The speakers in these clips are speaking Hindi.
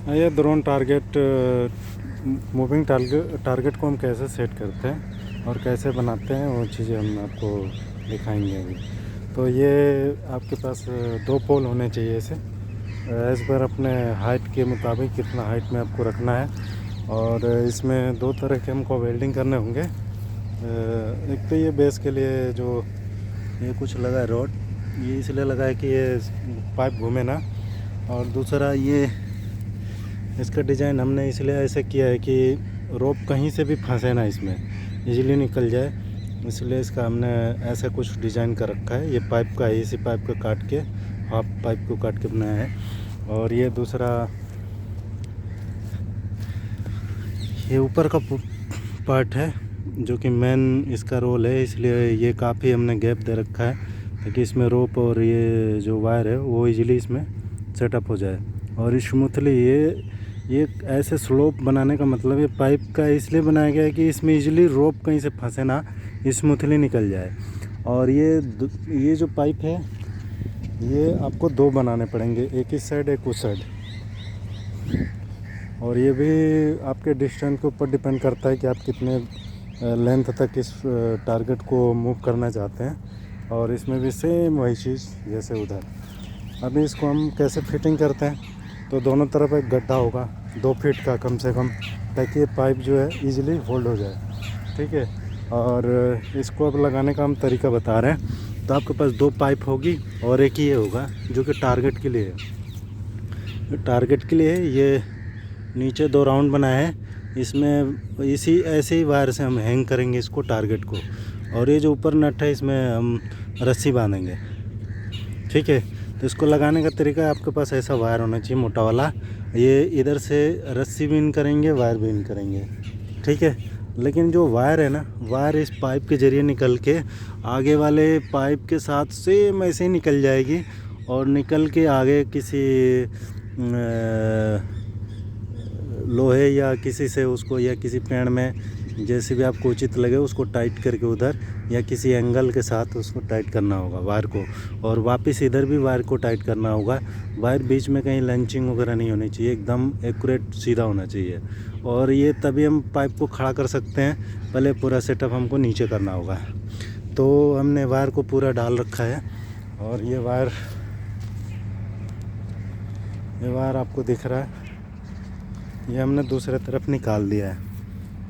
ये ड्रोन टारगेट मूविंग टारगेट को हम कैसे सेट करते हैं और कैसे बनाते हैं वो चीज़ें हम आपको दिखाएंगे अभी। तो ये आपके पास दो पोल होने चाहिए इसे एज़ पर अपने हाइट के मुताबिक कितना हाइट में आपको रखना है। और इसमें दो तरह के हमको वेल्डिंग करने होंगे। एक तो ये बेस के लिए जो ये कुछ लगा है रॉड, ये इसलिए लगा है कि ये पाइप घूमे ना। और दूसरा ये इसका डिज़ाइन हमने इसलिए ऐसे किया है कि रोप कहीं से भी फंसे ना, इसमें इजीली निकल जाए, इसलिए इसका हमने ऐसा कुछ डिज़ाइन कर रखा है। ये पाइप का है, इसी पाइप को काट के हाफ पाइप को काट के बनाया है। और ये दूसरा ये ऊपर का पार्ट है जो कि मेन इसका रोल है, इसलिए ये काफ़ी हमने गैप दे रखा है ताकि इसमें रोप और ये जो वायर है वो इजीली इसमें सेटअप हो जाए। और स्मूथली ये ऐसे स्लोप बनाने का मतलब ये पाइप का इसलिए बनाया गया है कि इसमें इजीली रोप कहीं से फंसे ना, स्मूथली निकल जाए। और ये जो पाइप है ये आपको दो बनाने पड़ेंगे, एक इस साइड एक उस साइड। और ये भी आपके डिस्टेंस के ऊपर डिपेंड करता है कि आप कितने लेंथ तक इस टारगेट को मूव करना चाहते हैं। और इसमें भी सेम वही चीज़ जैसे उधर। अभी इसको हम कैसे फिटिंग करते हैं, तो दोनों तरफ एक गड्ढा होगा 2 फीट का कम से कम, ताकि ये पाइप जो है इजीली होल्ड हो जाए। ठीक है। और इसको अब लगाने का हम तरीका बता रहे हैं। तो आपके पास 2 पाइप होगी और एक ही ये होगा जो कि टारगेट के लिए है। टारगेट के लिए ये नीचे 2 राउंड बनाए हैं, इसमें इसी ऐसे ही वायर से हम हैंग करेंगे इसको टारगेट को। और ये जो ऊपर नट है इसमें हम रस्सी बांधेंगे। ठीक है। तो इसको लगाने का तरीका आपके पास ऐसा वायर होना चाहिए मोटा वाला, ये इधर से रस्सी भी इन करेंगे, वायर भी इन करेंगे। ठीक है। लेकिन जो वायर है ना, वायर इस पाइप के ज़रिए निकल के आगे वाले पाइप के साथ सेम ऐसे ही निकल जाएगी और निकल के आगे किसी लोहे या किसी से उसको या किसी पेड़ में जैसे भी आपको उचित लगे उसको टाइट करके उधर या किसी एंगल के साथ उसको टाइट करना होगा वायर को। और वापस इधर भी वायर को टाइट करना होगा। वायर बीच में कहीं लंचिंग वगैरह नहीं होनी चाहिए, एकदम एक्यूरेट सीधा होना चाहिए। और ये तभी हम पाइप को खड़ा कर सकते हैं, पहले पूरा सेटअप हमको नीचे करना होगा। तो हमने वायर को पूरा डाल रखा है और ये वायर आपको दिख रहा है, ये हमने दूसरे तरफ निकाल दिया है।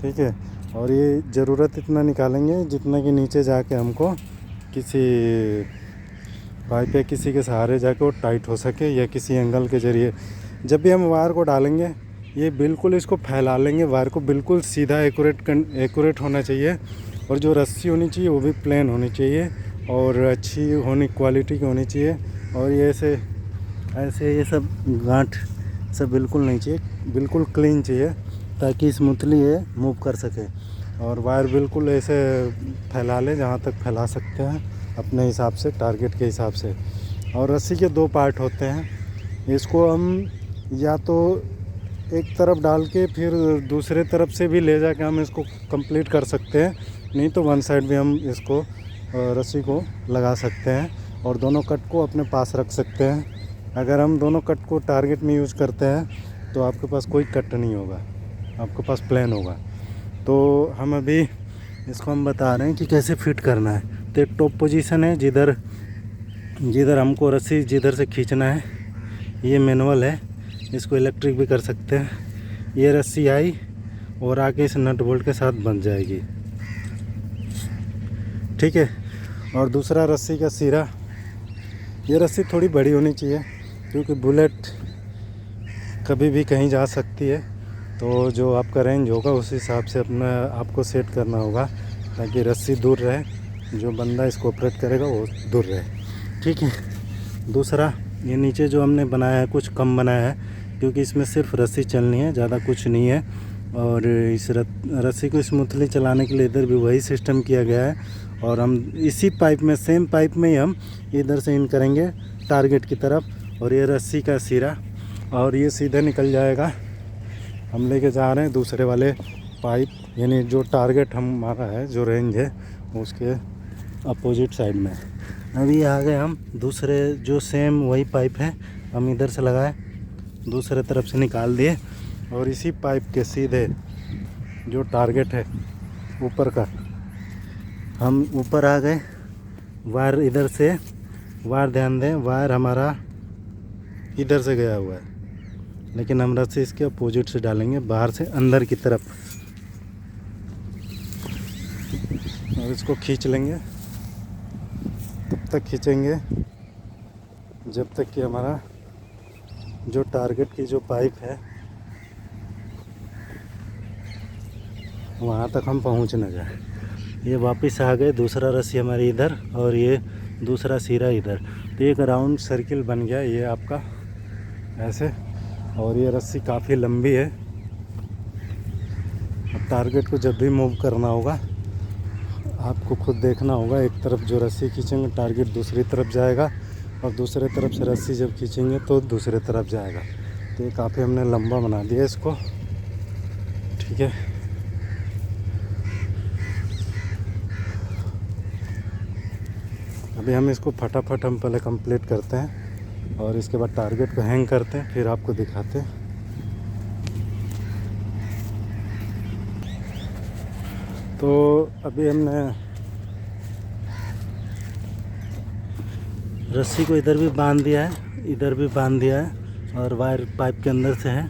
ठीक है। और ये ज़रूरत इतना निकालेंगे जितना कि नीचे जाके हमको किसी पाइप या किसी के सहारे जाके वो टाइट हो सके, या किसी एंगल के ज़रिए। जब भी हम वायर को डालेंगे ये बिल्कुल इसको फैला लेंगे, वायर को बिल्कुल सीधा एक्यूरेट होना चाहिए। और जो रस्सी होनी चाहिए वो भी प्लेन होनी चाहिए और अच्छी क्वालिटी की होनी चाहिए। और ये ऐसे ये सब गांठ सब बिल्कुल नहीं चाहिए, बिल्कुल क्लीन चाहिए ताकि स्मूथली ये मूव कर सके। और वायर बिल्कुल ऐसे फैला लें जहाँ तक फैला सकते हैं अपने हिसाब से, टारगेट के हिसाब से। और रस्सी के 2 पार्ट होते हैं, इसको हम या तो एक तरफ डाल के फिर दूसरे तरफ से भी ले जाके हम इसको कंप्लीट कर सकते हैं, नहीं तो वन साइड भी हम इसको रस्सी को लगा सकते हैं और दोनों कट को अपने पास रख सकते हैं। अगर हम दोनों कट को टारगेट में यूज़ करते हैं तो आपके पास कोई कट नहीं होगा, आपके पास प्लेन होगा। तो हम अभी इसको हम बता रहे हैं कि कैसे फिट करना है। तो एक टॉप पोजीशन है जिधर हमको रस्सी जिधर से खींचना है, ये मैनुअल है, इसको इलेक्ट्रिक भी कर सकते हैं। ये रस्सी आई और आके इस नट बोल्ट के साथ बंध जाएगी। ठीक है। और दूसरा रस्सी का सिरा, ये रस्सी थोड़ी बड़ी होनी चाहिए क्योंकि बुलेट कभी भी कहीं जा सकती है। तो जो आपका रेंज होगा उस हिसाब से अपना आपको सेट करना होगा ताकि रस्सी दूर रहे, जो बंदा इसको ऑपरेट करेगा वो दूर रहे। ठीक है। दूसरा ये नीचे जो हमने बनाया है कुछ कम बनाया है क्योंकि इसमें सिर्फ रस्सी चलनी है, ज़्यादा कुछ नहीं है। और इस रस्सी को स्मूथली चलाने के लिए इधर भी वही सिस्टम किया गया है। और हम इसी पाइप में, सेम पाइप में ही हम इधर से इन करेंगे टारगेट की तरफ। और ये रस्सी का सिरा और ये सीधे निकल जाएगा। हम लेके जा रहे हैं दूसरे वाले पाइप, यानी जो टारगेट हमारा है, जो रेंज है उसके अपोजिट साइड में। अभी आ गए हम दूसरे जो सेम वही पाइप है, हम इधर से लगाए दूसरे तरफ से निकाल दिए और इसी पाइप के सीधे जो टारगेट है ऊपर का, हम ऊपर आ गए। वायर इधर से, वायर ध्यान दें, वायर हमारा इधर से गया हुआ है, लेकिन हम रस्सी इसके अपोजिट से डालेंगे, बाहर से अंदर की तरफ, और इसको खींच लेंगे। तब तक खींचेंगे जब तक कि हमारा जो टारगेट की जो पाइप है वहाँ तक हम पहुँच न जाए। ये वापस आ गए, दूसरा रस्सी हमारी इधर और ये दूसरा सिरा इधर, तो एक राउंड सर्किल बन गया ये आपका ऐसे। और ये रस्सी काफ़ी लंबी है। अब टारगेट को जब भी मूव करना होगा आपको खुद देखना होगा, एक तरफ जो रस्सी खींचेंगे टारगेट दूसरी तरफ जाएगा, और दूसरे तरफ से रस्सी जब खींचेंगे तो दूसरे तरफ जाएगा। तो ये काफ़ी हमने लंबा बना दिया इसको, ठीक है। अभी हम इसको फटाफट हम पहले कंप्लीट करते हैं और इसके बाद टारगेट को हैंग करते हैं, फिर आपको दिखाते हैं। तो अभी हमने रस्सी को इधर भी बांध दिया है, इधर भी बांध दिया है, और वायर पाइप के अंदर से है।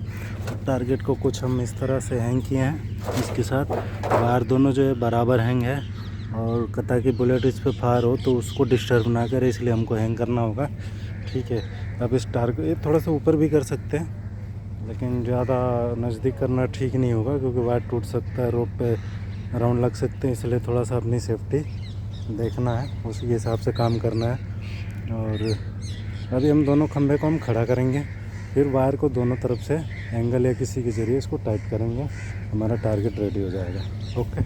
टारगेट को कुछ हम इस तरह से हैंग किए हैं इसके साथ। वायर दोनों जो है बराबर हैंग है, और ताकि बुलेट इस पे फायर हो तो उसको डिस्टर्ब ना करे, इसलिए हमको हैंग करना होगा, ठीक है। अब इस टारगेट ये थोड़ा सा ऊपर भी कर सकते हैं, लेकिन ज़्यादा नज़दीक करना ठीक नहीं होगा क्योंकि वायर टूट सकता है, रोप पे राउंड लग सकते हैं, इसलिए थोड़ा सा अपनी सेफ्टी देखना है, उसी के हिसाब से काम करना है। और अभी हम दोनों खंभे को हम खड़ा करेंगे, फिर वायर को दोनों तरफ से एंगल या किसी के ज़रिए इसको टाइट करेंगे, हमारा टारगेट रेडी हो जाएगा। ओके,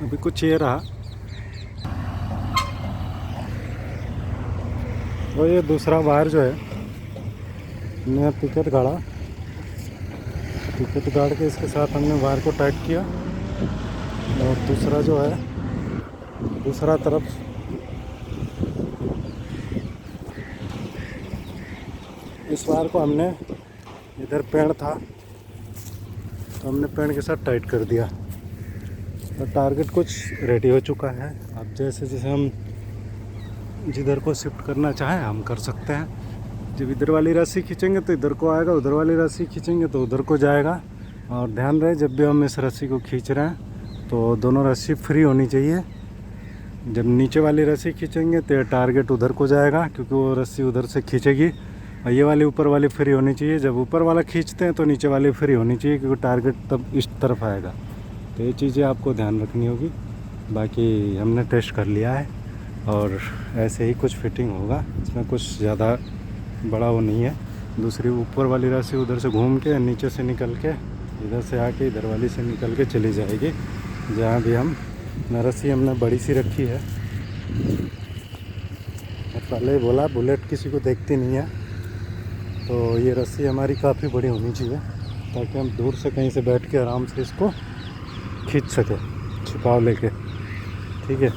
अभी कुछ ये रहा। तो ये दूसरा वायर जो है हमने पिकेट गाड़ा, पिकेट गाड़ के इसके साथ हमने वायर को टाइट किया, और दूसरा जो है दूसरा तरफ इस वायर को हमने, इधर पेड़ था तो हमने पेड़ के साथ टाइट कर दिया, तो टारगेट कुछ रेडी हो चुका है। अब जैसे जैसे हम जिधर को शिफ्ट करना चाहें हम कर सकते हैं। जब इधर वाली रस्सी खींचेंगे तो इधर को आएगा, उधर वाली रस्सी खींचेंगे तो उधर को जाएगा। और ध्यान रहे जब भी हम इस रस्सी को खींच रहे हैं तो दोनों रस्सी फ्री होनी चाहिए। जब नीचे वाली रस्सी खींचेंगे तो टारगेट उधर को जाएगा क्योंकि वो रस्सी उधर से खींचेगी, और ये वाली ऊपर वाली फ्री होनी चाहिए। जब ऊपर वाला खींचते हैं तो नीचे वाली फ्री होनी चाहिए क्योंकि टारगेट तब इस तरफ आएगा। तो ये चीज़ें आपको ध्यान रखनी होगी। बाकी हमने टेस्ट कर लिया है और ऐसे ही कुछ फिटिंग होगा, इसमें कुछ ज़्यादा बड़ा वो नहीं है। दूसरी ऊपर वाली रस्सी उधर से घूम के नीचे से निकल के इधर से आके इधर वाली से निकल के चली जाएगी जहाँ भी हम। रस्सी हमने बड़ी सी रखी है, पहले ही बोला बुलेट किसी को देखती नहीं है, तो ये रस्सी हमारी काफ़ी बड़ी होनी चाहिए ताकि हम दूर से कहीं से बैठ के आराम से इसको खींच सके छिपाव लेके, ठीक है।